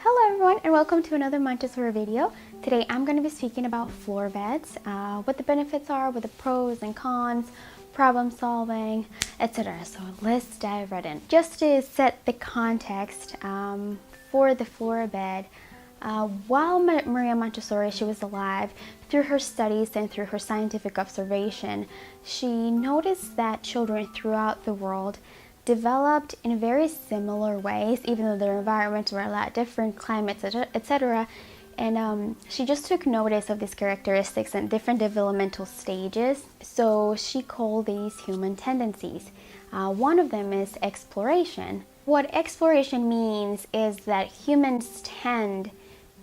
Hello everyone and welcome to another Montessori video. Today I'm going to be speaking about floor beds, what the benefits are, what the pros and cons, problem solving, etc. So let's dive right in. Just to set the context for the floor bed, while Maria Montessori, she was alive, through her studies and through her scientific observation, she noticed that children throughout the world developed in very similar ways, even though their environments were a lot different, climates, etc. And she just took notice of these characteristics and different developmental stages. So she called these human tendencies. One of them is exploration. What exploration means is that humans tend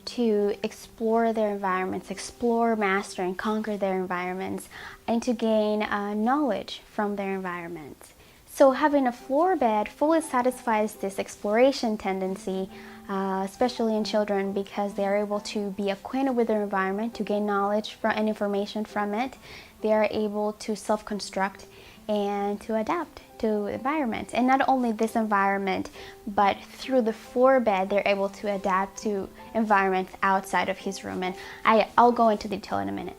to explore their environments, explore, master, and conquer their environments, and to gain knowledge from their environments. So having a floor bed fully satisfies this exploration tendency, especially in children, because they are able to be acquainted with their environment, to gain knowledge and information from it. They are able to self-construct and to adapt to environments. And not only this environment, but through the floor bed, they're able to adapt to environments outside of his room. And I'll go into detail in a minute.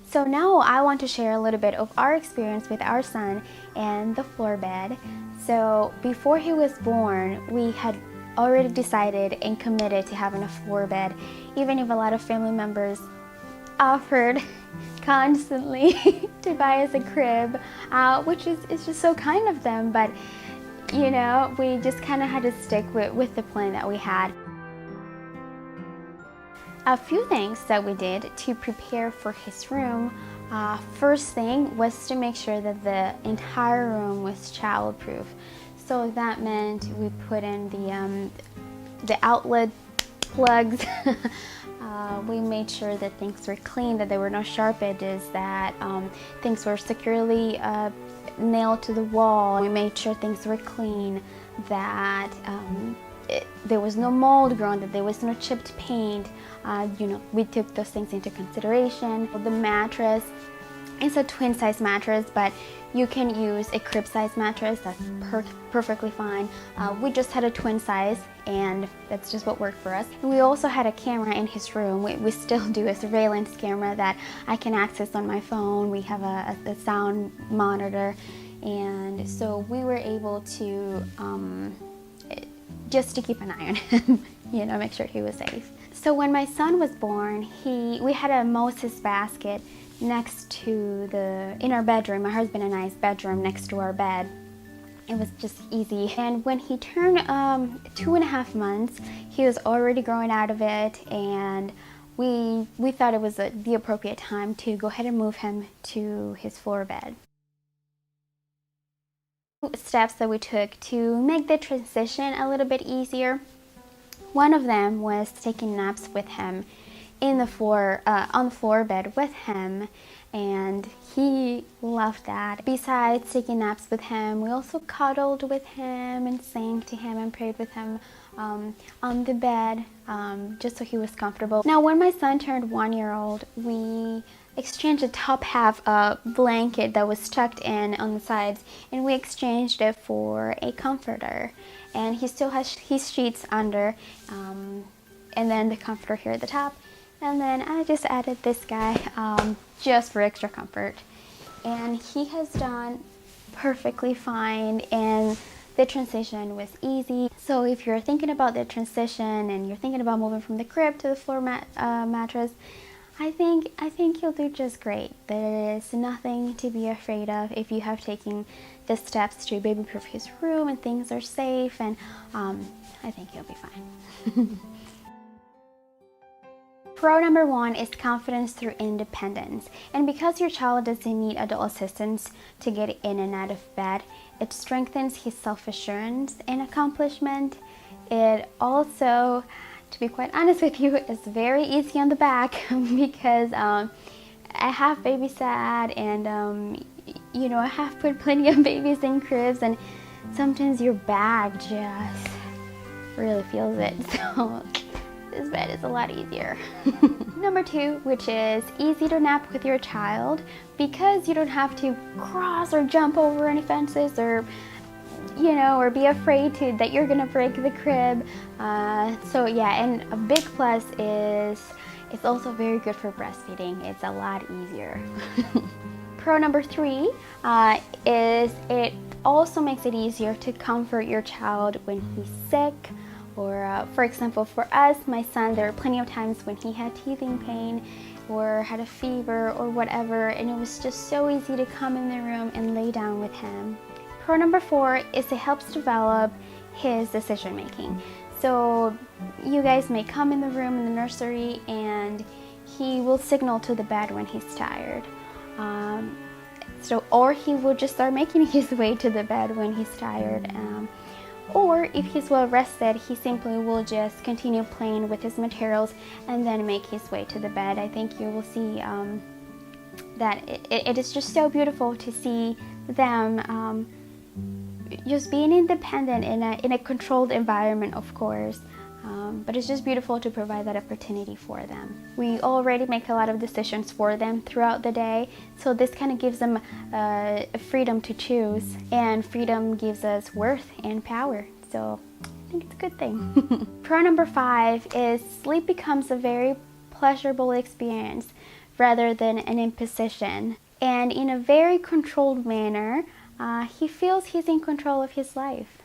So now I want to share a little bit of our experience with our son and the floor bed. So before he was born, we had already decided and committed to having a floor bed, even if a lot of family members offered constantly to buy us a crib, which is just so kind of them, but you know, we just kind of had to stick with the plan that we had. A few things that we did to prepare for his room. First thing was to make sure that the entire room was child-proof. So that meant we put in the outlet plugs. We made sure that things were clean, that there were no sharp edges, that things were securely nailed to the wall. We made sure things were clean, that there was no mold growing, that there was no chipped paint. You know, we took those things into consideration. The mattress is a twin size mattress, but you can use a crib size mattress. That's perfectly fine. We just had a twin size, and that's just what worked for us. And we also had a camera in his room. We still do a surveillance camera that I can access on my phone. We have a sound monitor, and so we were able to just to keep an eye on him, you know, make sure he was safe. So when my son was born, we had a Moses basket next to in our bedroom. My husband and I's bedroom next to our bed. It was just easy. And when he turned 2.5 months, he was already growing out of it, and we thought it was the appropriate time to go ahead and move him to his floor bed. Steps that we took to make the transition a little bit easier. One of them was taking naps with him on the floor bed with him, and he loved that. Besides taking naps with him, we also cuddled with him and sang to him and prayed with him on the bed, just so he was comfortable. Now, when my son turned 1 year old, we exchanged the top half blanket that was tucked in on the sides, and we exchanged it for a comforter. And he still has his sheets under, and then the comforter here at the top. And then I just added this guy just for extra comfort. And he has done perfectly fine, and the transition was easy. So if you're thinking about the transition and you're thinking about moving from the crib to the floor mattress, I think you'll do just great. There is nothing to be afraid of if you have taken the steps to baby-proof his room and things are safe, and I think you'll be fine. Pro number 1 is confidence through independence. And because your child doesn't need adult assistance to get in and out of bed, it strengthens his self-assurance and accomplishment. It also, to be quite honest with you, it's very easy on the back because I have babysat, and you know, I have put plenty of babies in cribs, and sometimes your back just really feels it. So this bed is a lot easier. Number 2, which is easy to nap with your child, because you don't have to cross or jump over any fences or you know, or be afraid that you're gonna break the crib. So yeah, and a big plus is it's also very good for breastfeeding. It's a lot easier. Pro number 3 is it also makes it easier to comfort your child when he's sick. Or for example, for us, my son, there were plenty of times when he had teething pain or had a fever or whatever, and it was just so easy to come in the room and lay down with him. Pro number 4 is it helps develop his decision making. So you guys may come in the room in the nursery and he will signal to the bed when he's tired. Or he will just start making his way to the bed when he's tired. Or if he's well rested, he simply will just continue playing with his materials and then make his way to the bed. I think you will see that it is just so beautiful to see them just being independent in a controlled environment, of course. But it's just beautiful to provide that opportunity for them. We already make a lot of decisions for them throughout the day, so this kind of gives them a freedom to choose, and freedom gives us worth and power. So I think it's a good thing. Pro number 5 is sleep becomes a very pleasurable experience rather than an imposition, and in a very controlled manner. He feels he's in control of his life.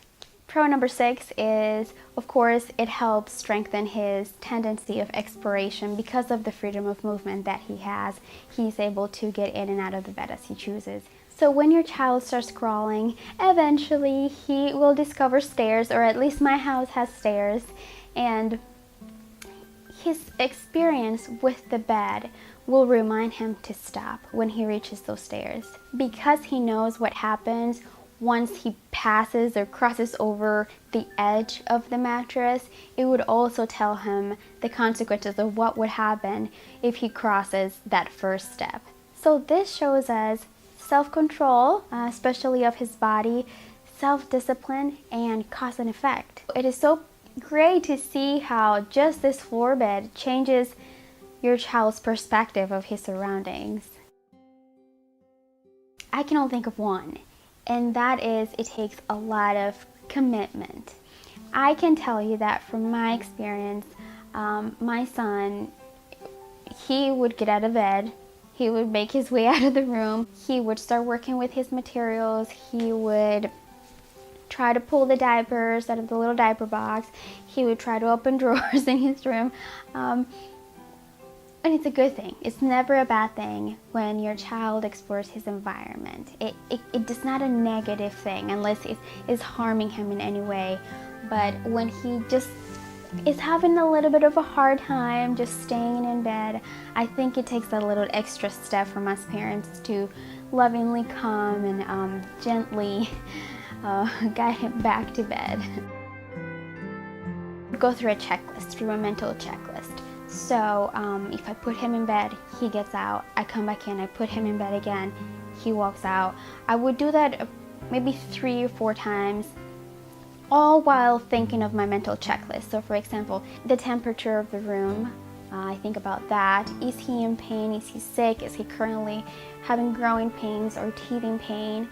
Pro number 6 is, of course, it helps strengthen his tendency of exploration because of the freedom of movement that he has. He's able to get in and out of the bed as he chooses. So when your child starts crawling, eventually he will discover stairs, or at least my house has stairs, and his experience with the bed will remind him to stop when he reaches those stairs. Because he knows what happens once he passes or crosses over the edge of the mattress, it would also tell him the consequences of what would happen if he crosses that first step. So this shows us self-control, especially of his body, self-discipline, and cause and effect. It is so great to see how just this floor bed changes your child's perspective of his surroundings. I can only think of one, and that is it takes a lot of commitment. I can tell you that from my experience, my son, he would get out of bed, he would make his way out of the room, he would start working with his materials, he would try to pull the diapers out of the little diaper box, he would try to open drawers in his room. And it's a good thing. It's never a bad thing when your child explores his environment. It is not a negative thing unless it is harming him in any way. But when he just is having a little bit of a hard time just staying in bed, I think it takes a little extra step from us parents to lovingly come and gently guide him back to bed. Go through a checklist, through a mental checklist. So if I put him in bed, he gets out, I come back in, I put him in bed again, he walks out. I would do that maybe 3 or 4 times, all while thinking of my mental checklist. So for example, the temperature of the room, I think about that. Is he in pain? Is he sick? Is he currently having growing pains or teething pain?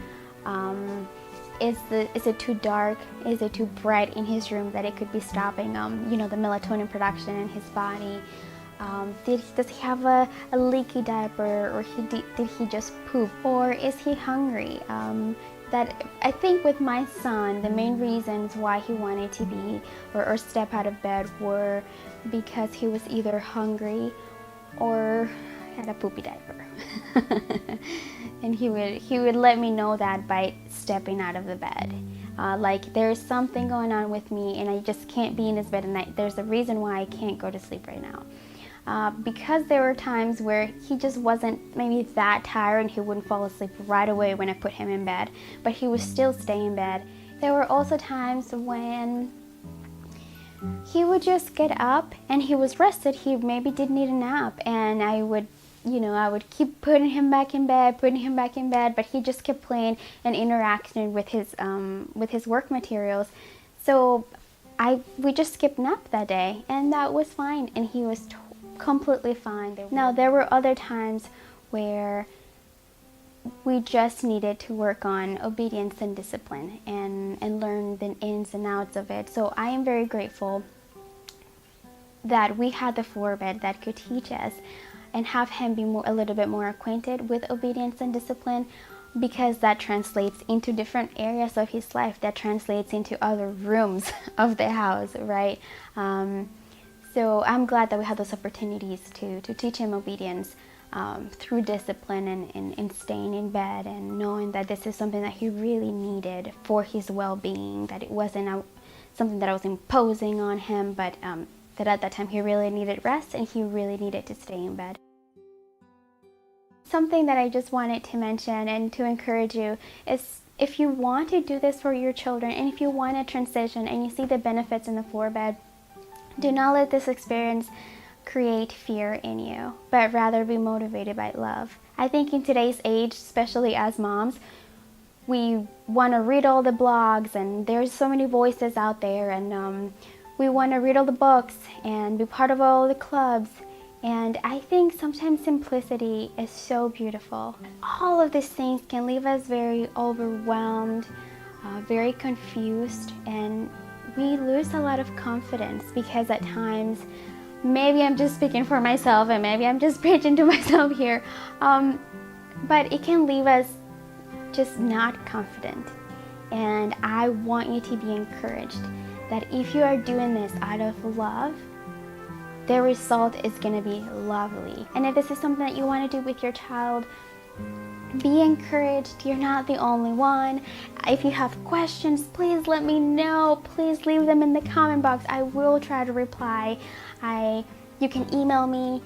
Is it too dark? Is it too bright in his room that it could be stopping the melatonin production in his body? Does he have a leaky diaper, or did he just poop? Or is he hungry? That I think with my son, the main reasons why he wanted to be or step out of bed were because he was either hungry or had a poopy diaper. And he would let me know that by stepping out of the bed. Like there's something going on with me and I just can't be in his bed at night. There's a reason why I can't go to sleep right now. Because there were times where he just wasn't maybe that tired and he wouldn't fall asleep right away when I put him in bed, but he would still stay in bed. There were also times when he would just get up and he was rested. He maybe did need a nap, and I would keep putting him back in bed, but he just kept playing and interacting with his work materials. So we just skipped nap that day, and that was fine, and he was completely fine. Now there were other times where we just needed to work on obedience and discipline and learn the ins and outs of it. So I am very grateful that we had the floor bed that could teach us and have him be a little bit more acquainted with obedience and discipline, because that translates into different areas of his life, that translates into other rooms of the house, right? So I'm glad that we had those opportunities to teach him obedience through discipline and staying in bed and knowing that this is something that he really needed for his well-being, that it wasn't something that I was imposing on him, but that at that time he really needed rest and he really needed to stay in bed. Something that I just wanted to mention and to encourage you is, if you want to do this for your children and if you want to transition and you see the benefits in the floor bed, do not let this experience create fear in you, but rather be motivated by love. I think in today's age, especially as moms, we want to read all the blogs and there's so many voices out there, and we want to read all the books and be part of all the clubs. And I think sometimes simplicity is so beautiful. All of these things can leave us very overwhelmed, very confused, and we lose a lot of confidence, because at times, maybe I'm just speaking for myself and maybe I'm just preaching to myself here, but it can leave us just not confident. And I want you to be encouraged that if you are doing this out of love, the result is going to be lovely. And if this is something that you want to do with your child, be encouraged. You're not the only one. If you have questions, please let me know. Please leave them in the comment box. I will try to reply. You can email me,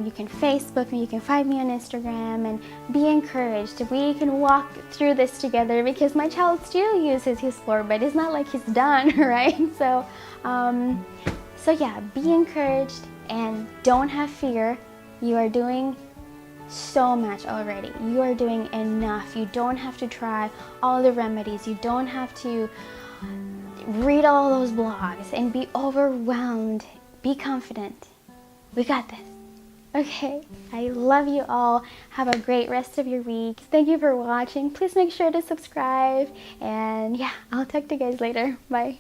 you can Facebook me, you can find me on Instagram, and be encouraged. We can walk through this together, because my child still uses his floor bed. It's not like he's done, right? So yeah, be encouraged and don't have fear. You are doing so much already. You are doing enough. You don't have to try all the remedies. You don't have to read all those blogs and be overwhelmed. Be confident. We got this. Okay, I love you all. Have a great rest of your week. Thank you for watching. Please make sure to subscribe, and yeah, I'll talk to you guys later. Bye.